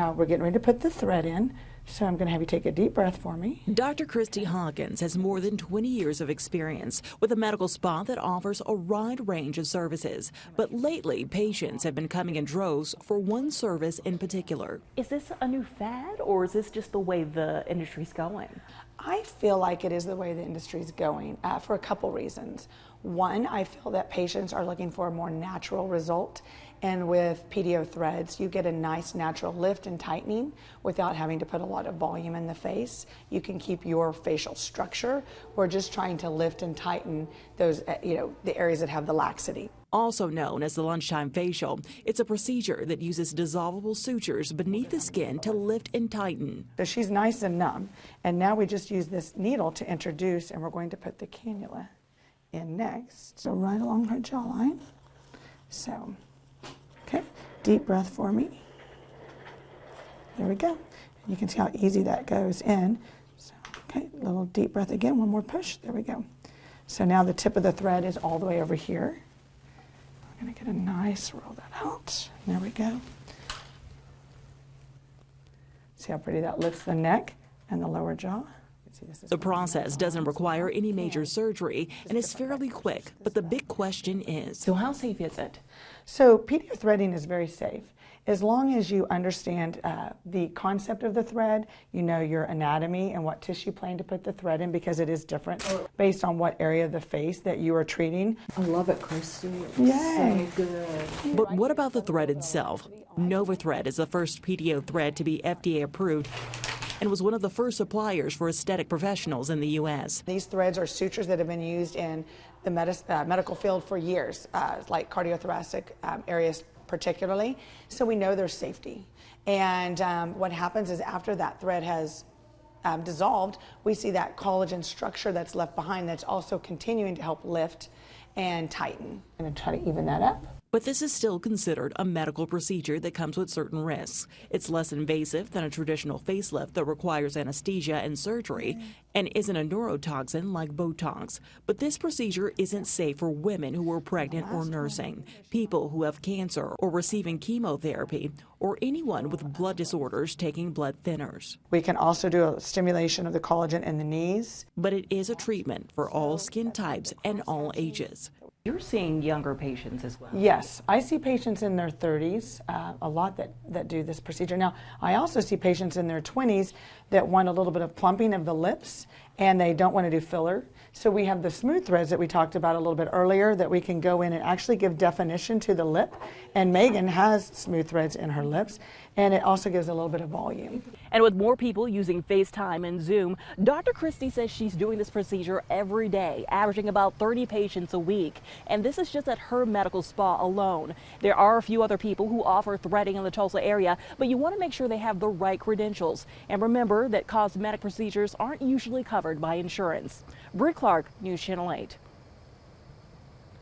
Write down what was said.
Now we're getting ready to put the thread in. So I'm going to have you take a deep breath for me. Dr. Christy Hawkins has more than 20 years of experience with a medical spa that offers a wide range of services. But lately, patients have been coming in droves for one service in particular. Is this a new fad, or is this just the way the industry's going? I feel like it is the way the industry is going for a couple reasons. One, I feel that patients are looking for a more natural result, and with PDO threads, you get a nice natural lift and tightening without having to put a lot of volume in the face. You can keep your facial structure. We're just trying to lift and tighten those, the areas that have the laxity. Also known as the Lunchtime facial, it's a procedure that uses dissolvable sutures beneath the skin to lift and tighten. So she's nice and numb, and now we just use this needle to introduce, and we're going to put the cannula in next. So right along her jawline. So, okay, deep breath for me. There we go. And you can see how easy that goes in. So, okay, a little deep breath again, one more push, there we go. So now the tip of the thread is all the way over here. I'm gonna get a nice, roll that out. There we go. See how pretty that lifts the neck and the lower jaw? The process doesn't require any major surgery and is fairly quick, but the big question is, So how safe is it? So PDO threading is very safe. As long as you understand the concept of the thread, you know your anatomy and what tissue plane to put the thread in, because it is different based on what area of the face that you are treating. I love it, Christy. Yay. So good. but what about the thread itself? NovaThread is the first PDO thread to be FDA approved and was one of the first suppliers for aesthetic professionals in the U.S. These threads are sutures that have been used in the medical field for years, like cardiothoracic areas particularly, so we know there's safety. And what happens is after that thread has dissolved, we see that collagen structure that's left behind that's also continuing to help lift and tighten. I'm going to try to even that up. But this is still considered a medical procedure that comes with certain risks. It's less invasive than a traditional facelift that requires anesthesia and surgery and isn't a neurotoxin like Botox. But this procedure isn't safe for women who are pregnant or nursing, people who have cancer or receiving chemotherapy, or anyone with blood disorders taking blood thinners. We can also do a stimulation of the collagen in the knees. But it is a treatment for all skin types and all ages. You're seeing younger patients as well. Yes, I see patients in their 30s, a lot that do this procedure. Now, I also see patients in their 20s that want a little bit of plumping of the lips, and they don't want to do filler. So we have the smooth threads that we talked about a little bit earlier that we can go in and actually give definition to the lip. And Megan has smooth threads in her lips, and it also gives a little bit of volume. And with more people using FaceTime and Zoom, Dr. Christy says she's doing this procedure every day, averaging about 30 patients a week. And this is just at her medical spa alone. There are a few other people who offer threading in the Tulsa area, but you want to make sure they have the right credentials. And remember that cosmetic procedures aren't usually covered by insurance. Bree Clark, News Channel 8.